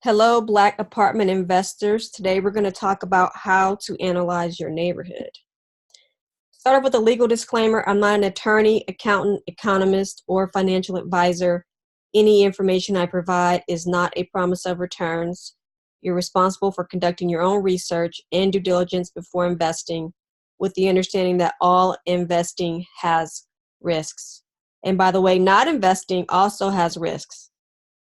Hello, Black apartment investors. Today we're going to talk about how to analyze your neighborhood. Start off with a legal disclaimer. I'm not an attorney, accountant, economist, or financial advisor. Any information I provide is not a promise of returns. You're responsible for conducting your own research and due diligence before investing, with the understanding that all investing has risks. And by the way, not investing also has risks.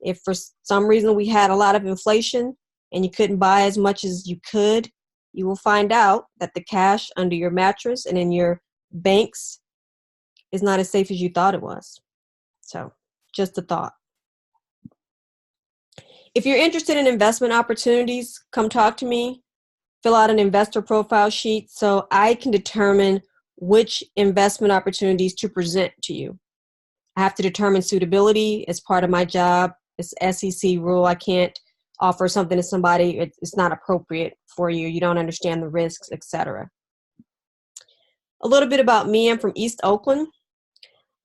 If for some reason we had a lot of inflation and you couldn't buy as much as you could, you will find out that the cash under your mattress and in your banks is not as safe as you thought it was. So, just a thought. If you're interested in investment opportunities, come talk to me. Fill out an investor profile sheet so I can determine which investment opportunities to present to you. I have to determine suitability as part of my job. It's SEC rule. I can't offer something to somebody. It's not appropriate for you. You don't understand the risks, etc. A little bit about me. I'm from East Oakland.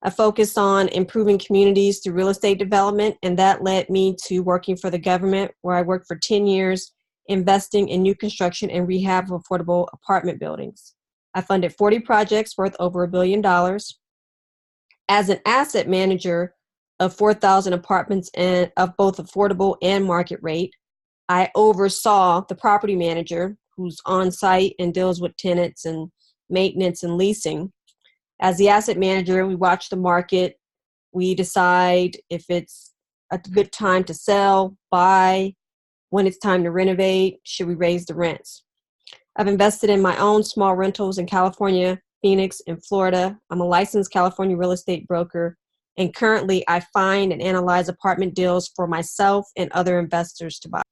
I focus on improving communities through real estate development, and that led me to working for the government, where I worked for 10 years investing in new construction and rehab of affordable apartment buildings. I funded 40 projects worth over $1 billion. As an asset manager of 4,000 apartments and of both affordable and market rate, I oversaw the property manager who's on site and deals with tenants and maintenance and leasing. As the asset manager, we watch the market. We decide if it's a good time to sell, buy, when it's time to renovate, should we raise the rents. I've invested in my own small rentals in California, Phoenix, and Florida. I'm a licensed California real estate broker, and currently I find and analyze apartment deals for myself and other investors to buy.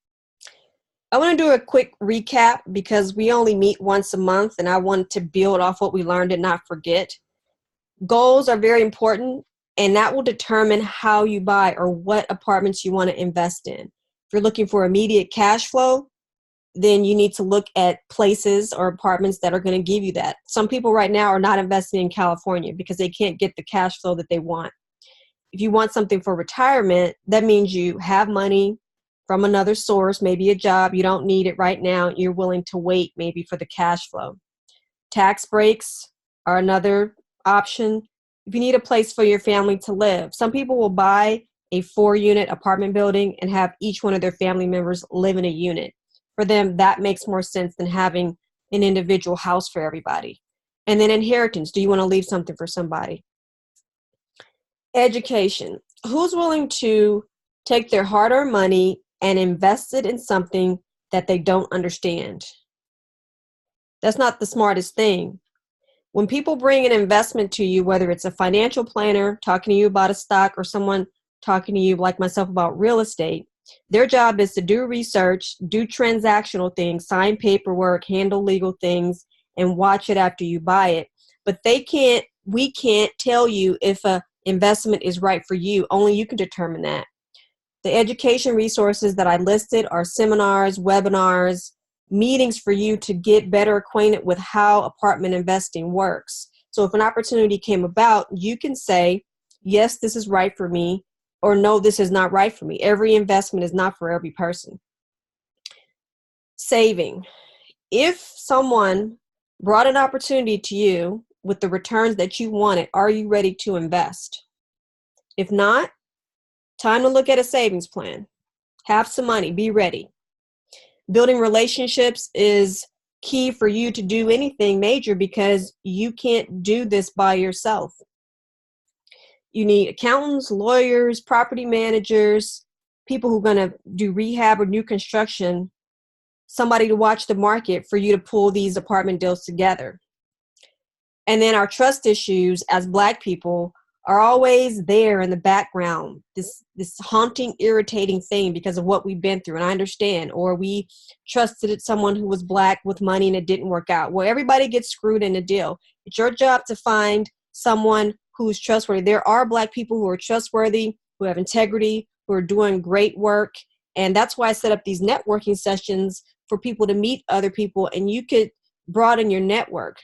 I want to do a quick recap because we only meet once a month, and I want to build off what we learned and not forget. Goals are very important, and that will determine how you buy or what apartments you want to invest in. If you're looking for immediate cash flow, then you need to look at places or apartments that are going to give you that. Some people right now are not investing in California because they can't get the cash flow that they want. If you want something for retirement, that means you have money from another source, maybe a job, you don't need it right now, you're willing to wait maybe for the cash flow. Tax breaks are another option. If you need a place for your family to live, some people will buy a 4-unit apartment building and have each one of their family members live in a unit. For them, that makes more sense than having an individual house for everybody. And then inheritance. Do you want to leave something for somebody? Education. Who's willing to take their hard-earned money and invest it in something that they don't understand? That's not the smartest thing. When people bring an investment to you, whether it's a financial planner talking to you about a stock or someone talking to you like myself about real estate, their job is to do research, do transactional things, sign paperwork, handle legal things, and watch it after you buy it. But we can't tell you if an investment is right for you. Only you can determine that. The education resources that I listed are seminars, webinars, meetings for you to get better acquainted with how apartment investing works. So if an opportunity came about, you can say, yes, this is right for me, or no, this is not right for me. Every investment is not for every person. Saving. If someone brought an opportunity to you with the returns that you wanted, are you ready to invest? If not, time to look at a savings plan. Have some money, be ready. Building relationships is key for you to do anything major because you can't do this by yourself. You need accountants, lawyers, property managers, people who are going to do rehab or new construction, somebody to watch the market for you to pull these apartment deals together. And then our trust issues as Black people are always there in the background, this haunting, irritating thing because of what we've been through, and I understand. Or we trusted someone who was Black with money and it didn't work out. Well, everybody gets screwed in a deal. It's your job to find someone who's trustworthy. There are Black people who are trustworthy, who have integrity, who are doing great work, and that's why I set up these networking sessions for people to meet other people, and you could broaden your network.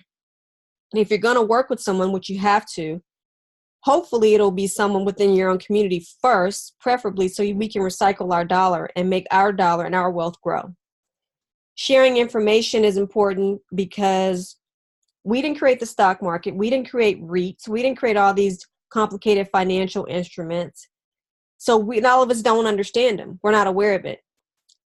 And if you're going to work with someone, which you have to, Hopefully it'll be someone within your own community first, preferably so we can recycle our dollar and make our dollar and our wealth grow. Sharing information is important because we didn't create the stock market. We didn't create REITs. We didn't create all these complicated financial instruments. So all of us don't understand them. We're not aware of it.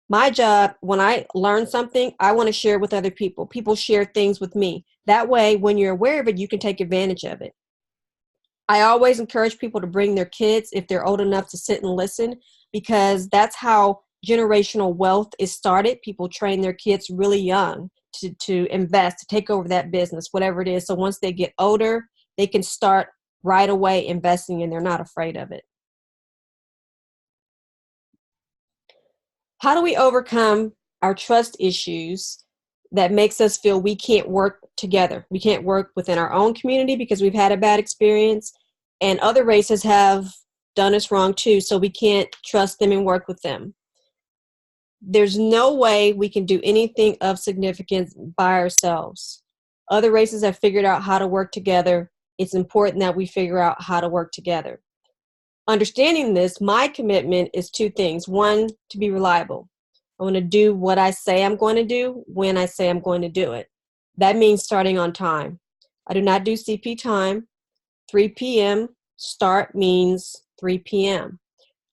My job, when I learn something, I want to share it with other people. People share things with me. That way, when you're aware of it, you can take advantage of it. I always encourage people to bring their kids if they're old enough to sit and listen, because that's how generational wealth is started. People train their kids really young to invest, to take over that business, whatever it is. So once they get older, they can start right away investing and they're not afraid of it. How do we overcome our trust issues that makes us feel we can't work together? We can't work within our own community because we've had a bad experience, and other races have done us wrong too, so we can't trust them and work with them. There's no way we can do anything of significance by ourselves. Other races have figured out how to work together. It's important that we figure out how to work together. Understanding this, my commitment is two things. One, to be reliable. I want to do what I say I'm going to do when I say I'm going to do it. That means starting on time. I do not do CP time. 3 p.m. start means 3 p.m.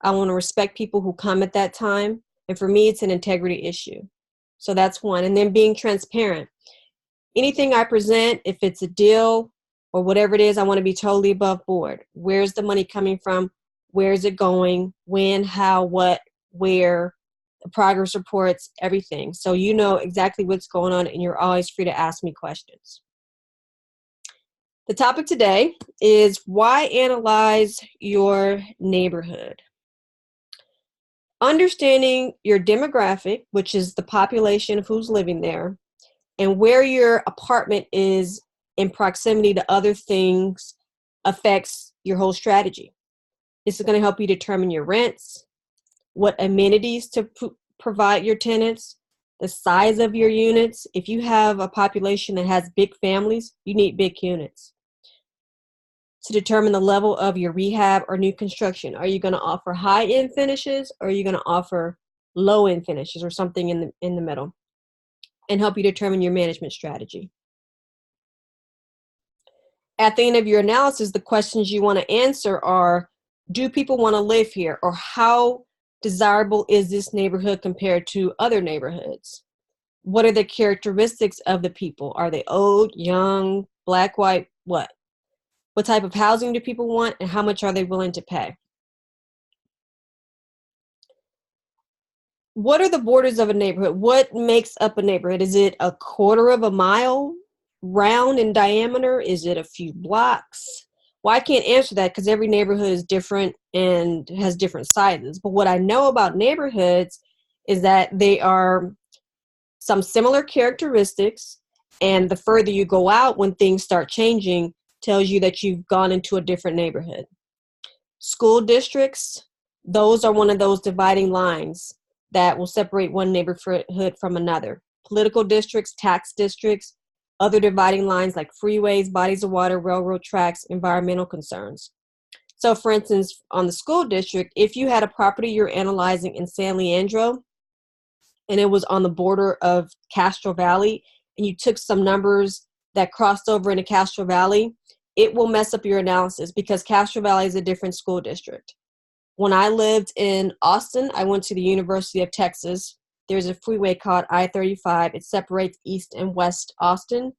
I want to respect people who come at that time. And for me, it's an integrity issue. So that's one. And then being transparent. Anything I present, if it's a deal or whatever it is, I want to be totally above board. Where's the money coming from? Where is it going? When, how, what, where, the progress reports, everything. So you know exactly what's going on and you're always free to ask me questions. The topic today is why analyze your neighborhood. Understanding your demographic, which is the population of who's living there, and where your apartment is in proximity to other things affects your whole strategy. This is going to help you determine your rents, what amenities to provide your tenants, the size of your units. If you have a population that has big families, you need big units. To determine the level of your rehab or new construction. Are you going to offer high-end finishes, or are you going to offer low-end finishes, or something in the middle? And help you determine your management strategy. At the end of your analysis, the questions you want to answer are, do people want to live here? Or how desirable is this neighborhood compared to other neighborhoods? What are the characteristics of the people? Are they old, young, black, white, what? What type of housing do people want, and how much are they willing to pay? What are the borders of a neighborhood? What makes up a neighborhood? Is it a quarter of a mile round in diameter? Is it a few blocks? Well, I can't answer that because every neighborhood is different and has different sizes. But what I know about neighborhoods is that they are some similar characteristics, and the further you go out when things start changing tells you that you've gone into a different neighborhood. School districts, those are one of those dividing lines that will separate one neighborhood from another. Political districts, tax districts, other dividing lines like freeways, bodies of water, railroad tracks, environmental concerns. So for instance, on the school district, if you had a property you're analyzing in San Leandro and it was on the border of Castro Valley, and you took some numbers that crossed over into Castro Valley, it will mess up your analysis because Castro Valley is a different school district. When I lived in Austin, I went to the University of Texas. There's a freeway called I-35. It separates East and West Austin.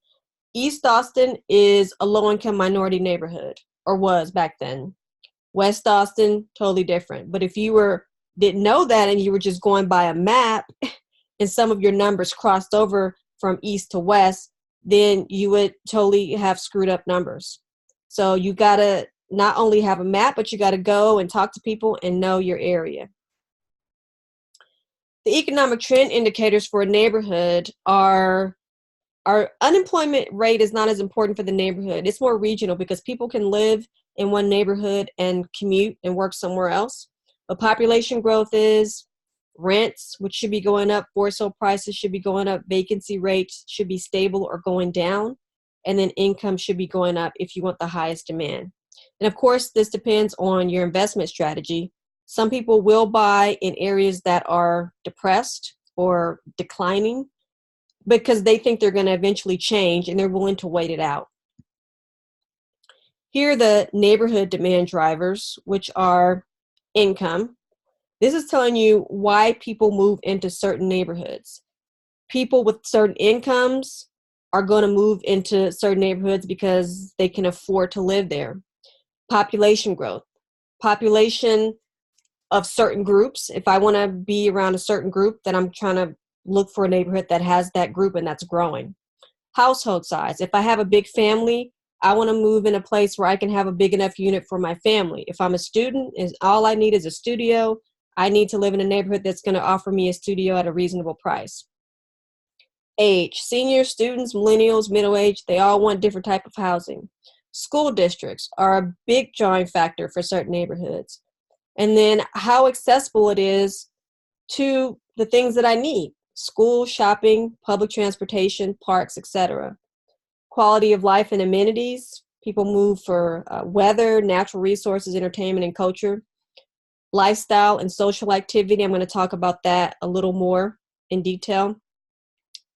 East Austin is a low-income minority neighborhood, or was back then. West Austin, totally different. But if you didn't know that and you were just going by a map and some of your numbers crossed over from east to west, then you would totally have screwed up numbers. So you got to not only have a map, but you got to go and talk to people and know your area. The economic trend indicators for a neighborhood are our unemployment rate is not as important for the neighborhood. It's more regional because people can live in one neighborhood and commute and work somewhere else. But population growth is, rents, which should be going up, for sale prices should be going up, vacancy rates should be stable or going down, and then income should be going up if you want the highest demand. And of course, this depends on your investment strategy. Some people will buy in areas that are depressed or declining because they think they're going to eventually change and they're willing to wait it out. Here are the neighborhood demand drivers, which are income. This is telling you why people move into certain neighborhoods. People with certain incomes are going to move into certain neighborhoods because they can afford to live there. Population growth. Population of certain groups. If I want to be around a certain group, then I'm trying to look for a neighborhood that has that group and that's growing. Household size. If I have a big family, I want to move in a place where I can have a big enough unit for my family. If I'm a student, all I need is a studio. I need to live in a neighborhood that's going to offer me a studio at a reasonable price. Age. Seniors, students, millennials, middle age, they all want different type of housing. School districts are a big drawing factor for certain neighborhoods. And then how accessible it is to the things that I need: school, shopping, public transportation, parks, etc. Quality of life and amenities. People move for weather, natural resources, entertainment, and culture. Lifestyle and social activity. I'm going to talk about that a little more in detail.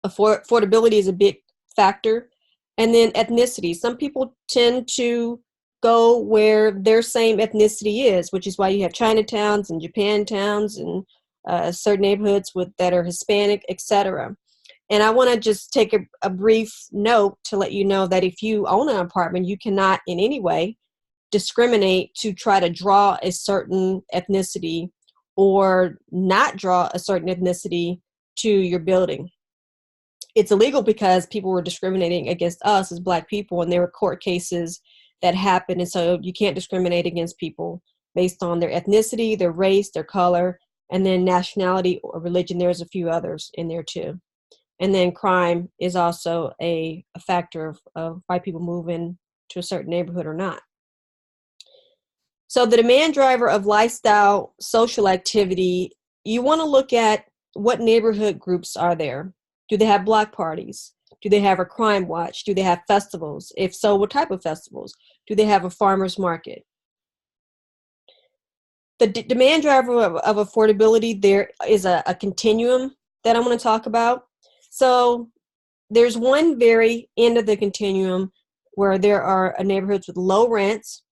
Affordability is a big factor. And then ethnicity. Some people tend to go where their same ethnicity is, which is why you have Chinatowns and Japantowns and certain neighborhoods that are Hispanic, etc. And I want to just take a brief note to let you know that if you own an apartment, you cannot in any way discriminate to try to draw a certain ethnicity or not draw a certain ethnicity to your building. It's illegal because people were discriminating against us as Black people, and there were court cases that happened. And so you can't discriminate against people based on their ethnicity, their race, their color, and then nationality or religion. There's a few others in there too. And then crime is also a factor of why people move in to a certain neighborhood or not. So the demand driver of lifestyle, social activity, you want to look at what neighborhood groups are there. Do they have block parties? Do they have a crime watch? Do they have festivals? If so, what type of festivals? Do they have a farmer's market? The demand driver of affordability, there is a continuum that I'm going to talk about. So there's one very end of the continuum where there are neighborhoods with low rents.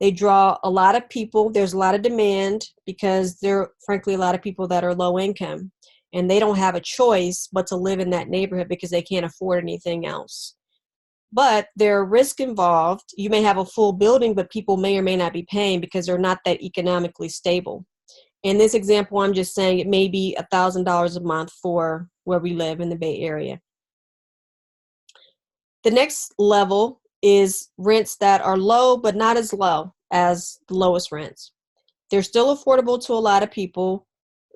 They draw a lot of people. There's a lot of demand because there are, frankly, a lot of people that are low income. And they don't have a choice but to live in that neighborhood because they can't afford anything else. But there are risks involved. You may have a full building, but people may or may not be paying because they're not that economically stable. In this example, I'm just saying it may be $1,000 a month for where we live in the Bay Area. The next level is rents that are low, but not as low as the lowest rents. They're still affordable to a lot of people.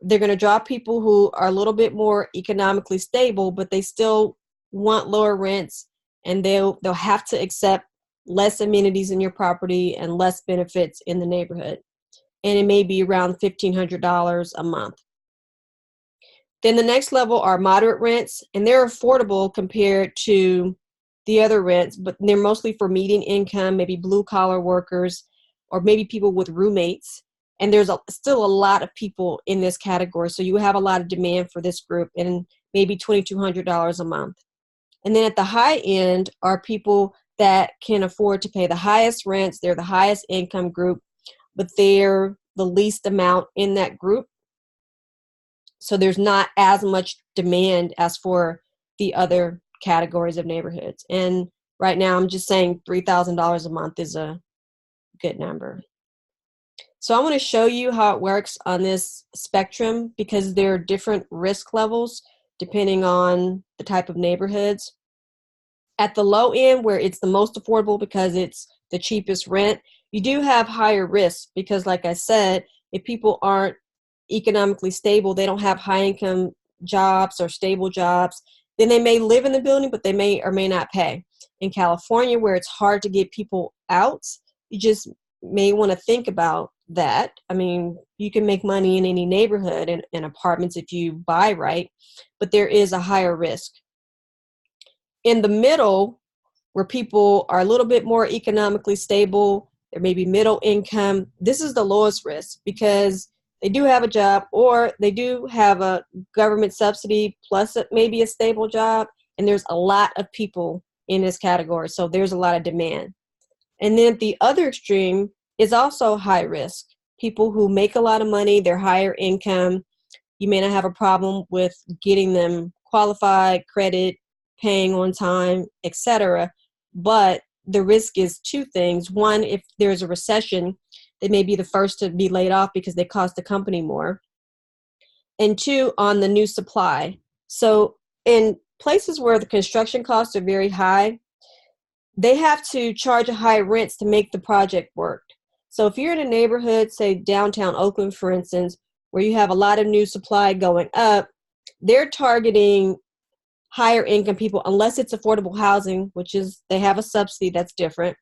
They're going to draw people who are a little bit more economically stable, but they still want lower rents, and they'll have to accept less amenities in your property and less benefits in the neighborhood. And it may be around $1,500 a month. Then the next level are moderate rents, and they're affordable compared to the other rents, but they're mostly for median income, maybe blue collar workers, or maybe people with roommates. And there's still a lot of people in this category. So you have a lot of demand for this group, and maybe $2,200 a month. And then at the high end are people that can afford to pay the highest rents. They're the highest income group, but they're the least amount in that group. So there's not as much demand as for the other categories of neighborhoods. And right now I'm just saying $3,000 a month is a good number. So I want to show you how it works on this spectrum because there are different risk levels depending on the type of neighborhoods. At the low end, where it's the most affordable because it's the cheapest rent, you do have higher risk because, like I said, if people aren't economically stable, they don't have high income jobs or stable jobs, then they may live in the building, but they may or may not pay. In California, where it's hard to get people out, you just may want to think about that. I mean, you can make money in any neighborhood in apartments if you buy right, but there is a higher risk. In the middle, where people are a little bit more economically stable, there may be middle income. This is the lowest risk because they do have a job or they do have a government subsidy plus maybe a stable job, and there's a lot of people in this category, so there's a lot of demand. And then the other extreme is also high risk. People who make a lot of money, they're higher income. You may not have a problem with getting them qualified, credit, paying on time, etc. But the risk is two things. One, if there's a recession, they may be the first to be laid off because they cost the company more. And two, on the new supply. So in places where the construction costs are very high, they have to charge high rents to make the project work. So if you're in a neighborhood, say downtown Oakland, for instance, where you have a lot of new supply going up, they're targeting higher income people, unless it's affordable housing, which is, they have a subsidy that's different.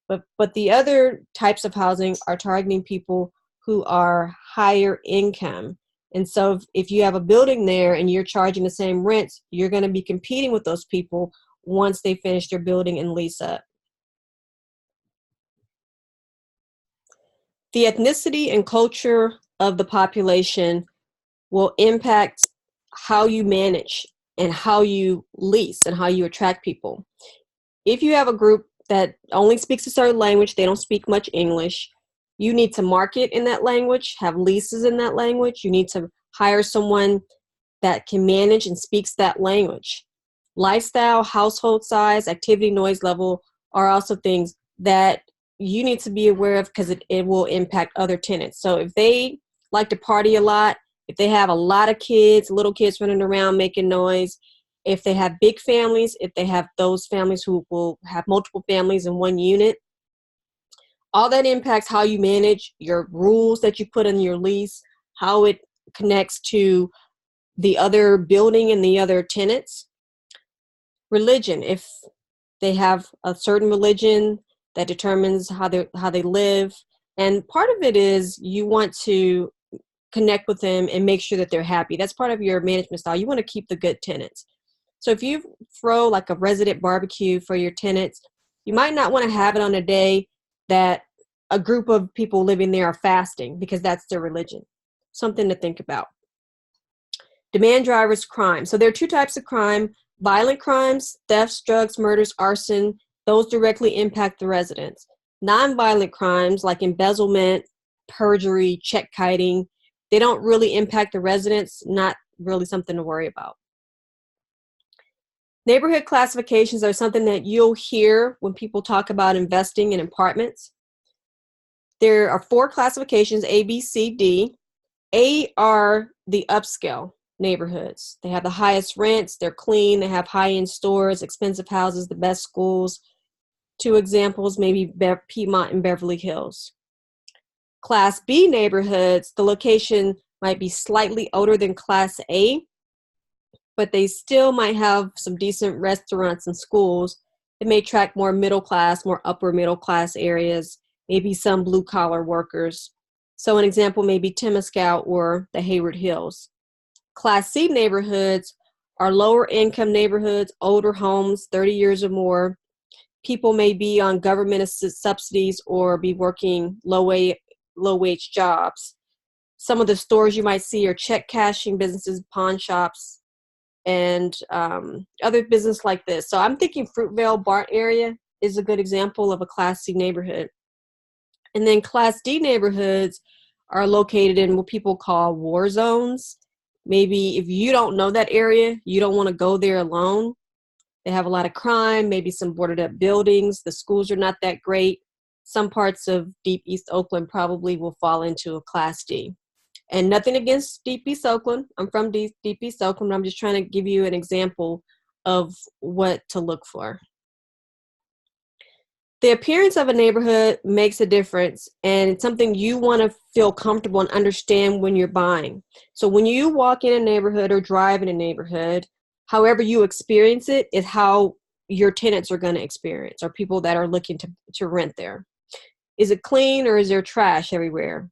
But the other types of housing are targeting people who are higher income. And so if you have a building there and you're charging the same rents, you're going to be competing with those people once they finish their building and lease up. The ethnicity and culture of the population will impact how you manage and how you lease and how you attract people. If you have a group that only speaks a certain language, they don't speak much English, you need to market in that language, have leases in that language. You need to hire someone that can manage and speaks that language. Lifestyle, household size, activity noise level are also things that you need to be aware of because it will impact other tenants. So if they like to party a lot, if they have a lot of kids, little kids running around making noise, if they have big families, if they have those families who will have multiple families in one unit, all that impacts how you manage, your rules that you put in your lease, how it connects to the other building and the other tenants. Religion, if they have a certain religion that determines how they live. And part of it is you want to connect with them and make sure that they're happy. That's part of your management style. You want to keep the good tenants. So if you throw like a resident barbecue for your tenants, you might not want to have it on a day that a group of people living there are fasting because that's their religion. Something to think about. Demand drivers, crime. So there are two types of crime: violent crimes, thefts, drugs, murders, arson. Those directly impact the residents. Nonviolent crimes like embezzlement, perjury, check kiting, they don't really impact the residents, not really something to worry about. Neighborhood classifications are something that you'll hear when people talk about investing in apartments. There are 4 classifications, A, B, C, D. A are the upscale neighborhoods. They have the highest rents, they're clean, they have high-end stores, expensive houses, the best schools. 2 examples, maybe Piedmont and Beverly Hills. Class B neighborhoods, the location might be slightly older than Class A, but they still might have some decent restaurants and schools. It may attract more middle class, more upper middle class areas, maybe some blue collar workers. So an example may be Temescal or the Hayward Hills. Class C neighborhoods are lower income neighborhoods, older homes, 30 years or more. People may be on government subsidies or be working low wage jobs. Some of the stores you might see are check cashing businesses, pawn shops, and other business like this. So I'm thinking Fruitvale, Bart area is a good example of a Class C neighborhood. And then Class D neighborhoods are located in what people call war zones. Maybe if you don't know that area, you don't want to go there alone. They have a lot of crime, maybe some boarded up buildings. The schools are not that great. Some parts of Deep East Oakland probably will fall into a Class D. And nothing against Deep East Oakland. I'm from Deep East Oakland. I'm just trying to give you an example of what to look for. The appearance of a neighborhood makes a difference, and it's something you want to feel comfortable and understand when you're buying. So when you walk in a neighborhood or drive in a neighborhood, however you experience it is how your tenants are going to experience, or people that are looking to rent there. Is it clean or is there trash everywhere?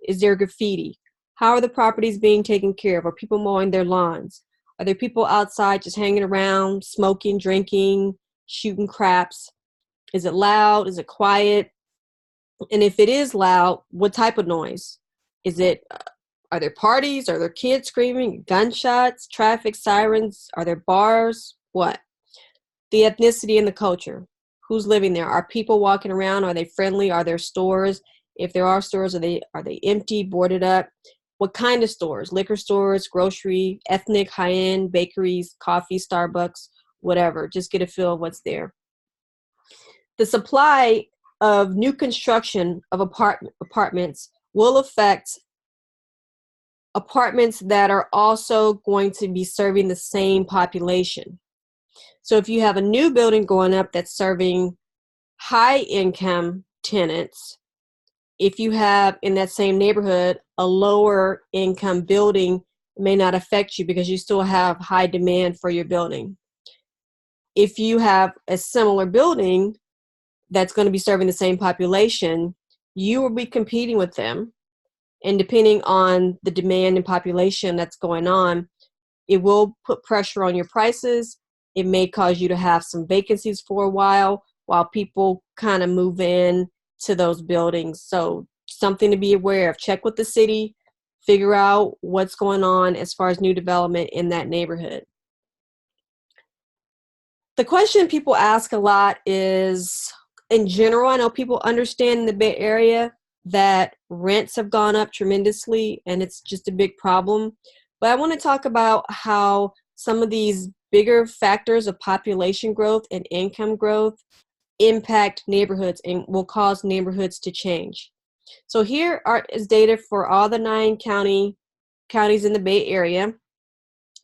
Is there graffiti? How are the properties being taken care of? Are people mowing their lawns? Are there people outside just hanging around, smoking, drinking, shooting craps? Is it loud? Is it quiet? And if it is loud, what type of noise? Is it, are there parties? Are there kids screaming? Gunshots? Traffic sirens? Are there bars? What? The ethnicity and the culture. Who's living there? Are people walking around? Are they friendly? Are there stores? If there are stores, are they empty, boarded up? What kind of stores? Liquor stores, grocery, ethnic, high-end, bakeries, coffee, Starbucks, whatever. Just get a feel of what's there. The supply of new construction of apartments will affect apartments that are also going to be serving the same population. So if you have a new building going up that's serving high income tenants, if you have in that same neighborhood a lower income building, it may not affect you because you still have high demand for your building. If you have a similar building that's going to be serving the same population, you will be competing with them. And depending on the demand and population that's going on, it will put pressure on your prices. It may cause you to have some vacancies for a while people kind of move in to those buildings. So something to be aware of. Check with the city, figure out what's going on as far as new development in that neighborhood. The question people ask a lot is, in general, I know people understand in the Bay Area that rents have gone up tremendously and it's just a big problem. But I want to talk about how some of these bigger factors of population growth and income growth impact neighborhoods and will cause neighborhoods to change. So here is data for all the 9 counties in the Bay Area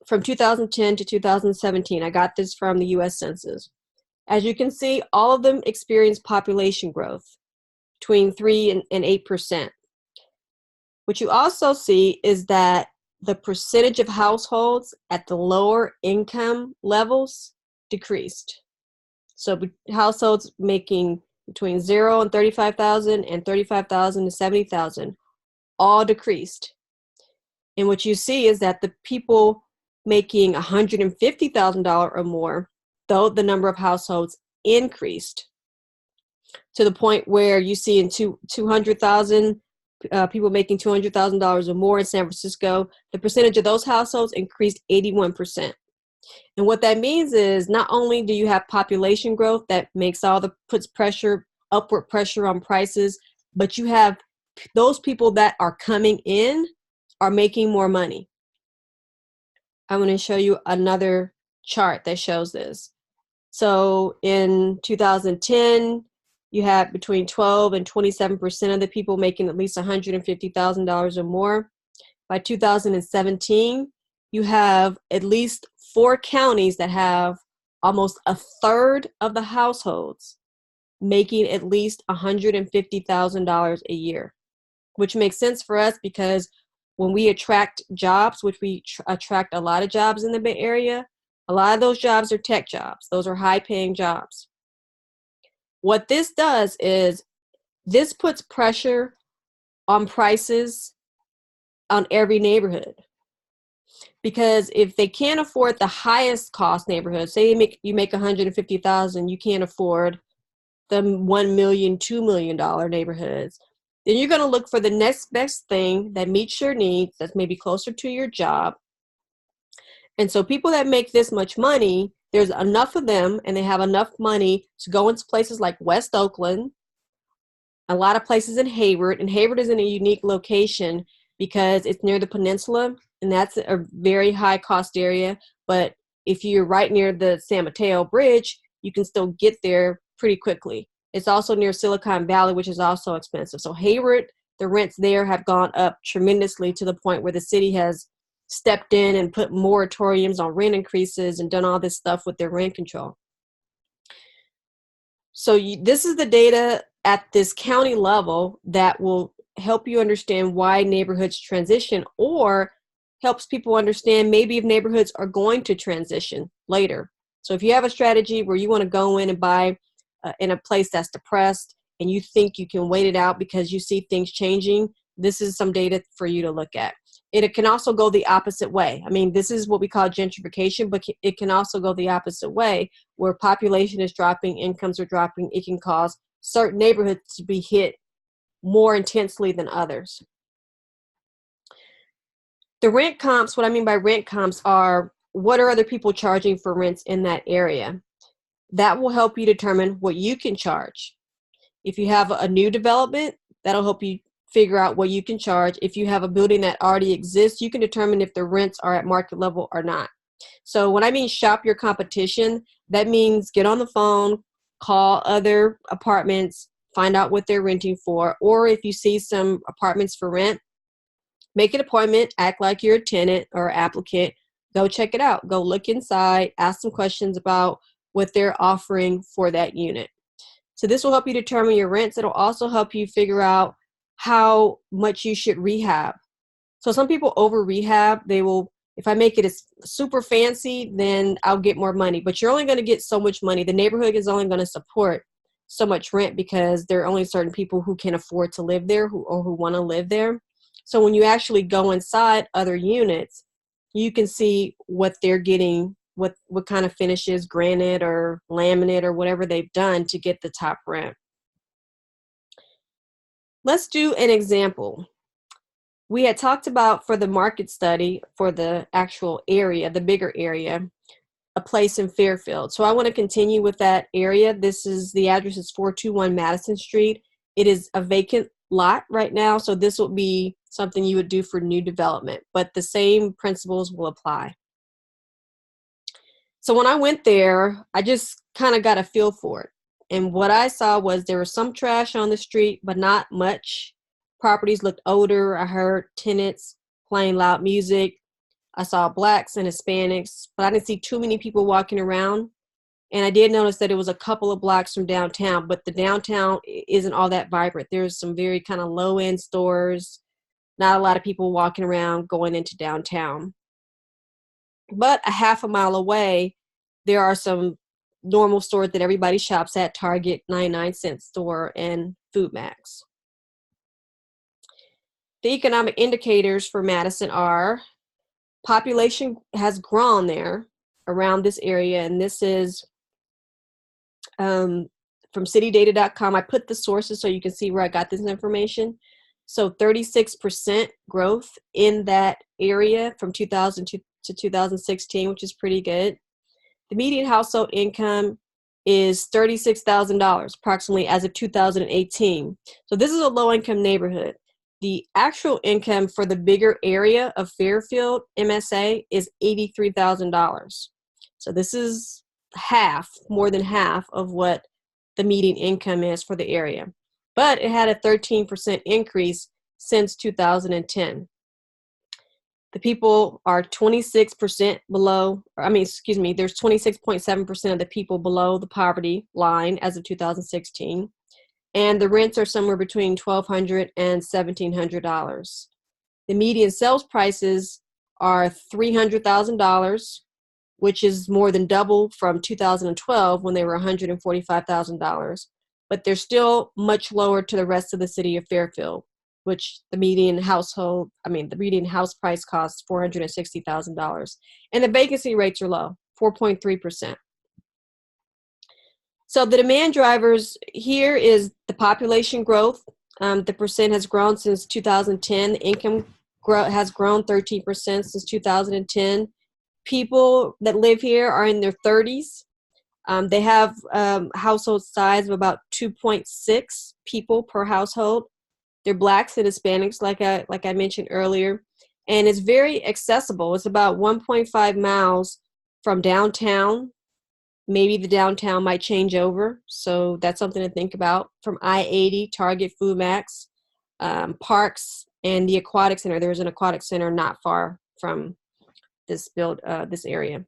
from 2010 to 2017. I got this from the U.S. Census. As you can see, all of them experience population growth between 3 and 8%. What you also see is that the percentage of households at the lower income levels decreased. So households making between 0 and 35,000 and 35,000 to 70,000 all decreased. And what you see is that the people making $150,000 or more, though the number of households increased to the point where you see in 200,000 people making $200,000 or more in San Francisco, the percentage of those households increased 81%. And what that means is not only do you have population growth that puts upward pressure on prices, but you have those people that are coming in are making more money. I'm going to show you another chart that shows this. So in 2010, you had between 12 and 27% of the people making at least $150,000 or more. By 2017, you have at least 4 counties that have almost a third of the households making at least $150,000 a year, which makes sense for us because when we attract jobs, which we attract a lot of jobs in the Bay Area, a lot of those jobs are tech jobs. Those are high-paying jobs. What this does is this puts pressure on prices on every neighborhood. Because if they can't afford the highest cost neighborhood, say you make $150,000, you can't afford the $1 million, $2 million neighborhoods, then you're going to look for the next best thing that meets your needs, that's maybe closer to your job. And so people that make this much money, there's enough of them and they have enough money to go into places like West Oakland, a lot of places in Hayward, and Hayward is in a unique location because it's near the peninsula, and that's a very high cost area. But if you're right near the San Mateo Bridge, you can still get there pretty quickly. It's also near Silicon Valley, which is also expensive. So Hayward, the rents there have gone up tremendously to the point where the city has stepped in and put moratoriums on rent increases and done all this stuff with their rent control. So this is the data at this county level that will help you understand why neighborhoods transition, or helps people understand maybe if neighborhoods are going to transition later. So if you have a strategy where you want to go in and buy in a place that's depressed and you think you can wait it out because you see things changing, this is some data for you to look at. It can also go the opposite way. I mean, this is what we call gentrification, but it can also go the opposite way, where population is dropping, incomes are dropping. It can cause certain neighborhoods to be hit more intensely than others. The rent comps, what I mean by rent comps are what are other people charging for rents in that area. That will help you determine what you can charge. If you have a new development, that'll help you figure out what you can charge. If you have a building that already exists, you can determine if the rents are at market level or not. So when I mean shop your competition, that means get on the phone, call other apartments, find out what they're renting for, or if you see some apartments for rent, make an appointment, act like you're a tenant or applicant, go check it out, go look inside, ask some questions about what they're offering for that unit. So this will help you determine your rents. It'll also help you figure out how much you should rehab. So some people over rehab. They will, if I make it as super fancy, then I'll get more money. But you're only going to get so much money. The neighborhood is only going to support so much rent because there are only certain people who can afford to live there or who want to live there. So when you actually go inside other units, you can see what they're getting, what kind of finishes, granite or laminate or whatever they've done to get the top rent. Let's do an example. We had talked about for the market study, for the actual area, the bigger area, a place in Fairfield. So I want to continue with that area. The address is 421 Madison Street. It is a vacant lot right now, so this will be something you would do for new development, but the same principles will apply. So when I went there, I just kind of got a feel for it. And what I saw was there was some trash on the street, but not much. Properties looked older. I heard tenants playing loud music. I saw blacks and Hispanics, but I didn't see too many people walking around. And I did notice that it was a couple of blocks from downtown, but the downtown isn't all that vibrant. There's some very kind of low-end stores, not a lot of people walking around going into downtown. But a half a mile away, there are some normal stores that everybody shops at, Target, 99-cent store, and Food Max. The economic indicators for Madison are population has grown there around this area, and this is from citydata.com. I put the sources so you can see where I got this information. So 36% growth in that area from 2000 to 2016, which is pretty good. The median household income is $36,000 approximately as of 2018. So this is a low-income neighborhood. The actual income for the bigger area of Fairfield, MSA, is $83,000. So this is more than half of what the median income is for the area. But it had a 13% increase since 2010. The people are 26% below, there's 26.7% of the people below the poverty line as of 2016. And the rents are somewhere between $1,200 and $1,700. The median sales prices are $300,000, which is more than double from 2012 when they were $145,000. But they're still much lower to the rest of the city of Fairfield, which the median house price costs $460,000. And the vacancy rates are low, 4.3%. So the demand drivers here is the population growth. The percent has grown since 2010. The income has grown 13% since 2010. People that live here are in their 30s. They have household size of about 2.6 people per household. They're blacks and Hispanics, like I mentioned earlier, and it's very accessible. It's about 1.5 miles from downtown. Maybe the downtown might change over, so that's something to think about. From I-80, Target, Food Max, parks, and the aquatic center. There's an aquatic center not far from this area.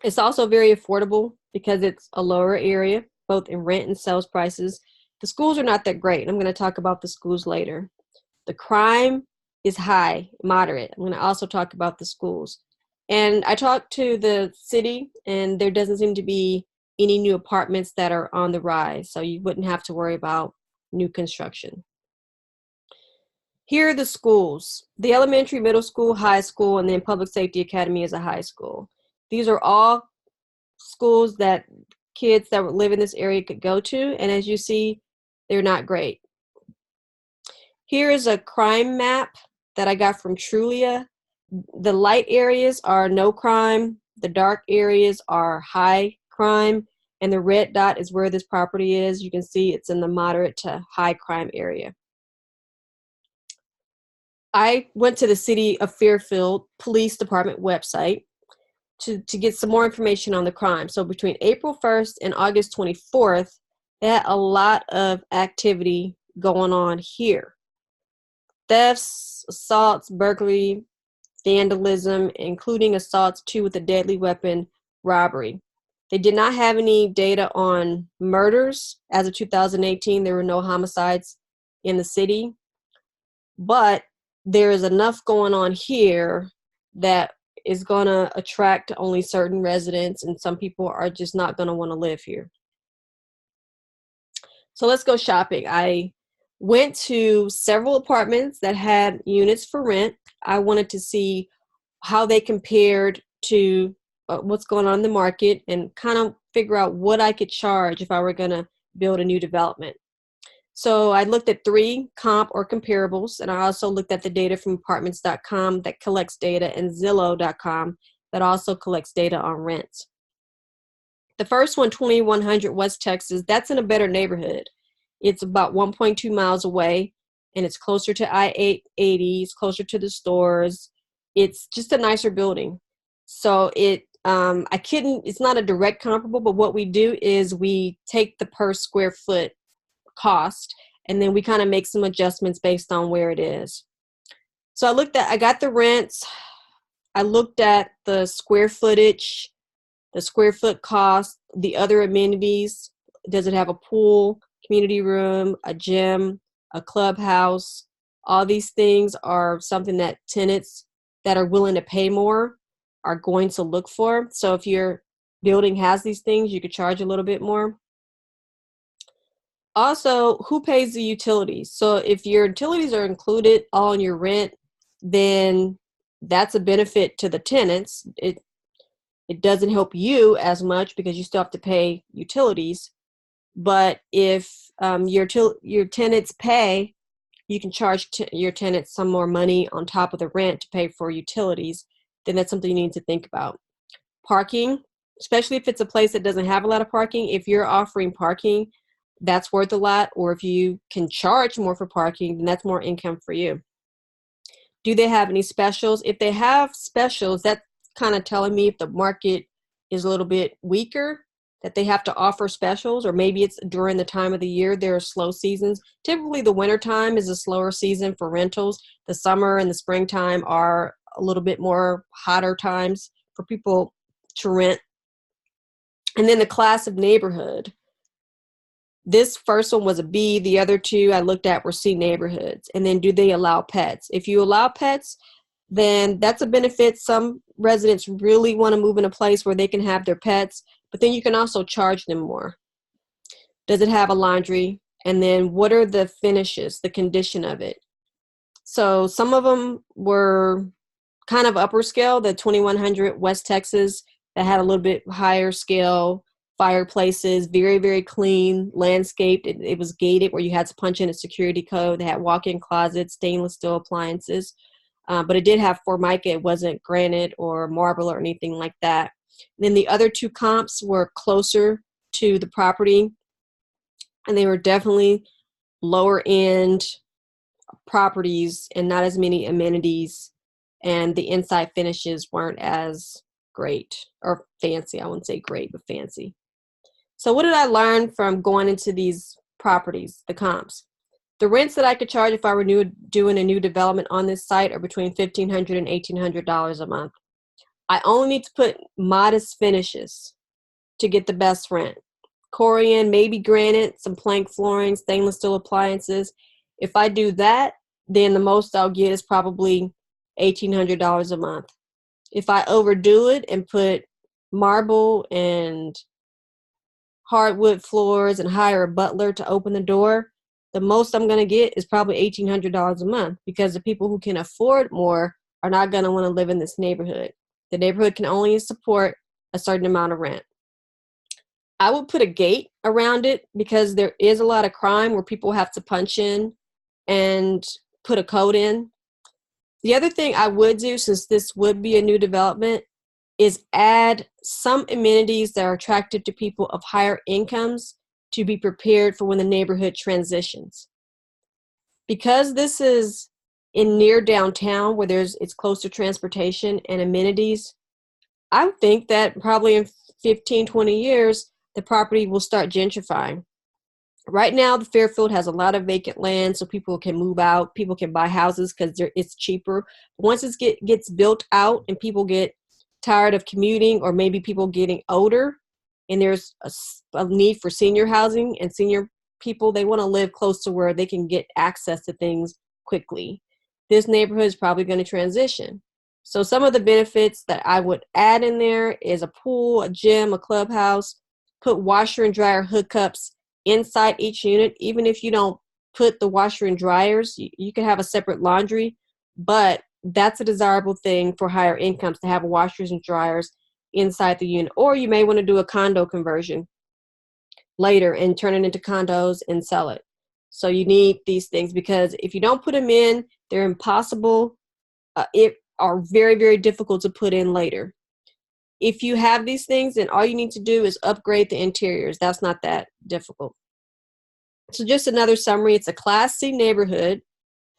It's also very affordable because it's a lower area, both in rent and sales prices. The schools are not that great. I'm going to talk about the schools later. The crime is high, moderate. I'm going to also talk about the schools. And I talked to the city, and there doesn't seem to be any new apartments that are on the rise, so you wouldn't have to worry about new construction. Here are the schools. The elementary, middle school, high school, and then Public Safety Academy is a high school. These are all schools that kids that live in this area could go to, and as you see, they're not great. Here is a crime map that I got from Trulia. The light areas are no crime, the dark areas are high crime, and the red dot is where this property is. You can see it's in the moderate to high crime area. I went to the City of Fairfield Police Department website to get some more information on the crime. So between April 1st and August 24th, they had a lot of activity going on here. Thefts, assaults, burglary, vandalism, including assaults, 2 with a deadly weapon, robbery. They did not have any data on murders. As of 2018, there were no homicides in the city, but there is enough going on here that is going to attract only certain residents, and some people are just not going to want to live here. So let's go shopping. I went to several apartments that had units for rent. I wanted to see how they compared to what's going on in the market and kind of figure out what I could charge if I were going to build a new development. So I looked at 3 comp or comparables, and I also looked at the data from apartments.com that collects data, and Zillow.com that also collects data on rents. The first one, 2100 West Texas, that's in a better neighborhood. It's about 1.2 miles away, and it's closer to I-80, it's closer to the stores. It's just a nicer building. So it's not a direct comparable, but what we do is we take the per square foot cost, and then we kind of make some adjustments based on where it is. So I got the rents, I looked at the square footage, the square foot cost, the other amenities. Does it have a pool, community room, a gym, a clubhouse? All these things are something that tenants that are willing to pay more are going to look for. So if your building has these things, you could charge a little bit more. Also, who pays the utilities? So if your utilities are included on your rent, then that's a benefit to the tenants. It doesn't help you as much because you still have to pay utilities. But if your tenants pay, you can charge your tenants some more money on top of the rent to pay for utilities. Then that's something you need to think about. Parking, especially if it's a place that doesn't have a lot of parking. If you're offering parking, that's worth a lot. Or if you can charge more for parking, then that's more income for you. Do they have any specials? If they have specials, that's kind of telling me if the market is a little bit weaker, that they have to offer specials, or maybe it's during the time of the year. There are slow seasons. Typically the winter time is a slower season for rentals. The summer and the springtime are a little bit more hotter times for people to rent. And then the class of neighborhood. This first one was a B. The other 2 I looked at were C neighborhoods. And then do they allow pets? If you allow pets, then that's a benefit. Some residents really want to move in a place where they can have their pets, but then you can also charge them more. Does it have a laundry? And then what are the finishes, the condition of it? So some of them were kind of upper scale, the 2100 West Texas that had a little bit higher scale fireplaces, very, very clean, landscaped. It was gated where you had to punch in a security code. They had walk-in closets, stainless steel appliances. But it did have Formica. It wasn't granite or marble or anything like that. And then the other 2 comps were closer to the property, and they were definitely lower end properties and not as many amenities, and the inside finishes weren't as great or fancy. I wouldn't say great, but fancy. So what did I learn from going into these properties, the comps? The rents that I could charge if I were doing a new development on this site are between $1,500 and $1,800 a month. I only need to put modest finishes to get the best rent. Corian, maybe granite, some plank flooring, stainless steel appliances. If I do that, then the most I'll get is probably $1,800 a month. If I overdo it and put marble and hardwood floors and hire a butler to open the door, the most I'm going to get is probably $1,800 a month, because the people who can afford more are not going to want to live in this neighborhood. The neighborhood can only support a certain amount of rent. I would put a gate around it because there is a lot of crime where people have to punch in, and put a code in. The other thing I would do, since this would be a new development, is add some amenities that are attractive to people of higher incomes to be prepared for when the neighborhood transitions. Because this is in near downtown where it's close to transportation and amenities, I would think that probably in 15, 20 years, the property will start gentrifying. Right now, the Fairfield has a lot of vacant land, so people can move out. People can buy houses because it's cheaper. Once it gets built out and people get tired of commuting, or maybe people getting older, and there's a need for senior housing, and senior people, they want to live close to where they can get access to things quickly. This neighborhood is probably going to transition. So some of the benefits that I would add in there is a pool, a gym, a clubhouse, put washer and dryer hookups inside each unit. Even if you don't put the washer and dryers, you can have a separate laundry, but that's a desirable thing for higher incomes, to have washers and dryers inside the unit. Or you may want to do a condo conversion later and turn it into condos and sell it. So you need these things, because if you don't put them in, they're impossible. It are very, very difficult to put in later. If you have these things, then all you need to do is upgrade the interiors. That's not that difficult. So just another summary, it's a Class C neighborhood.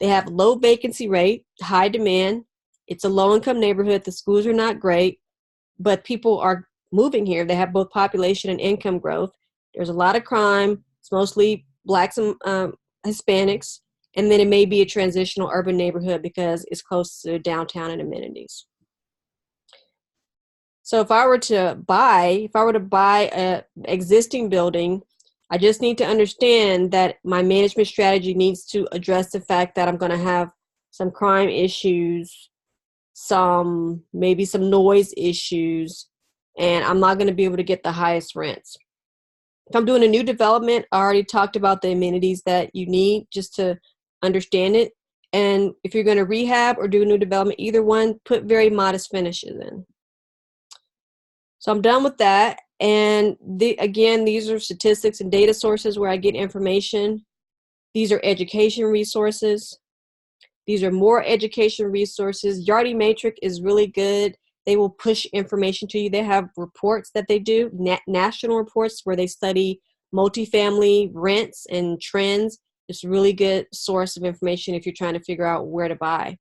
They have low vacancy rate, high demand. It's a low-income neighborhood. The schools are not great, but people are moving here. They have both population and income growth. There's a lot of crime. It's mostly Blacks and Hispanics. And then it may be a transitional urban neighborhood because it's close to downtown and amenities. So if I were to buy an existing building, I just need to understand that my management strategy needs to address the fact that I'm going to have some crime issues, maybe some noise issues, and I'm not going to be able to get the highest rents. If I'm doing a new development, I already talked about the amenities that you need just to understand it. And if you're going to rehab or do a new development, either one, put very modest finishes in. So I'm done with that. And again, these are statistics and data sources where I get information. These are education resources. These are more education resources. Yardi Matrix is really good. They will push information to you. They have reports that they do, national reports where they study multifamily rents and trends. It's a really good source of information if you're trying to figure out where to buy.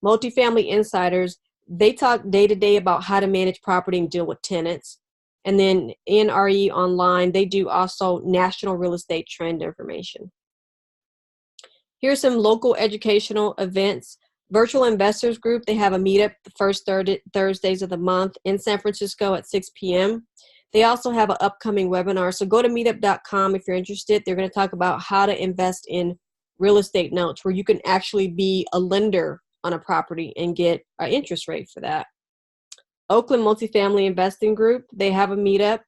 Multifamily Insiders, they talk day to day about how to manage property and deal with tenants. And then NRE Online, they do also national real estate trend information. Here's some local educational events. Virtual Investors Group, they have a meetup the first Thursdays of the month in San Francisco at 6 p.m. They also have an upcoming webinar. So go to meetup.com if you're interested. They're going to talk about how to invest in real estate notes, where you can actually be a lender on a property and get an interest rate for that. Oakland Multifamily Investing Group, they have a meetup.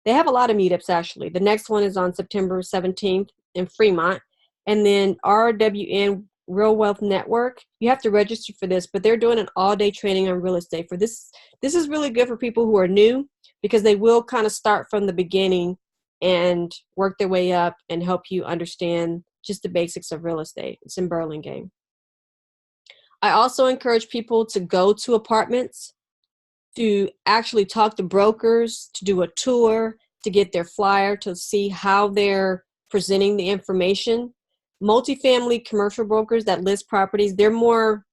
They have a lot of meetups, actually. The next one is on September 17th in Fremont. And then RWN Real Wealth Network, you have to register for this, but they're doing an all-day training on real estate. For this is really good for people who are new, because they will kind of start from the beginning and work their way up and help you understand just the basics of real estate. It's in Burlingame. I also encourage people to go to apartments, to actually talk to brokers, to do a tour, to get their flyer, to see how they're presenting the information. Multifamily commercial brokers that list properties, they're more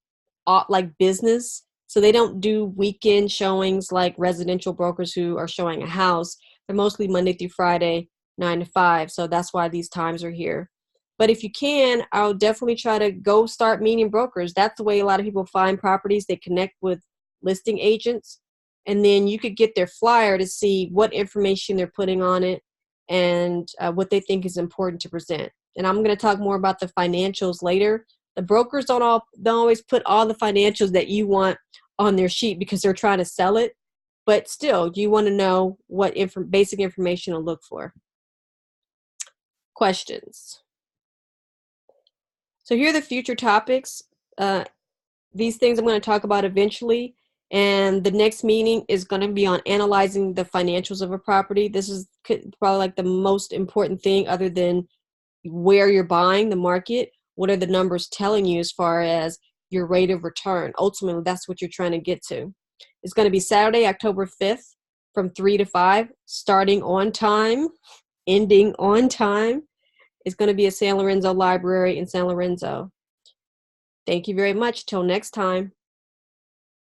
like business. So they don't do weekend showings like residential brokers who are showing a house. They're mostly Monday through Friday, 9 to 5. So that's why these times are here. But if you can, I'll definitely try to go start meeting brokers. That's the way a lot of people find properties. They connect with listing agents. And then you could get their flyer to see what information they're putting on it and what they think is important to present. And I'm going to talk more about the financials later. The brokers don't always put all the financials that you want on their sheet because they're trying to sell it. But still, you want to know what basic information to look for. Questions? So here are the future topics. These things I'm going to talk about eventually. And the next meeting is going to be on analyzing the financials of a property. This is probably like the most important thing other than where you're buying, the market. What are the numbers telling you as far as your rate of return? Ultimately, that's what you're trying to get to. It's going to be Saturday, October 5th from 3 to 5, starting on time, ending on time. It's going to be at San Lorenzo Library in San Lorenzo. Thank you very much. Till next time.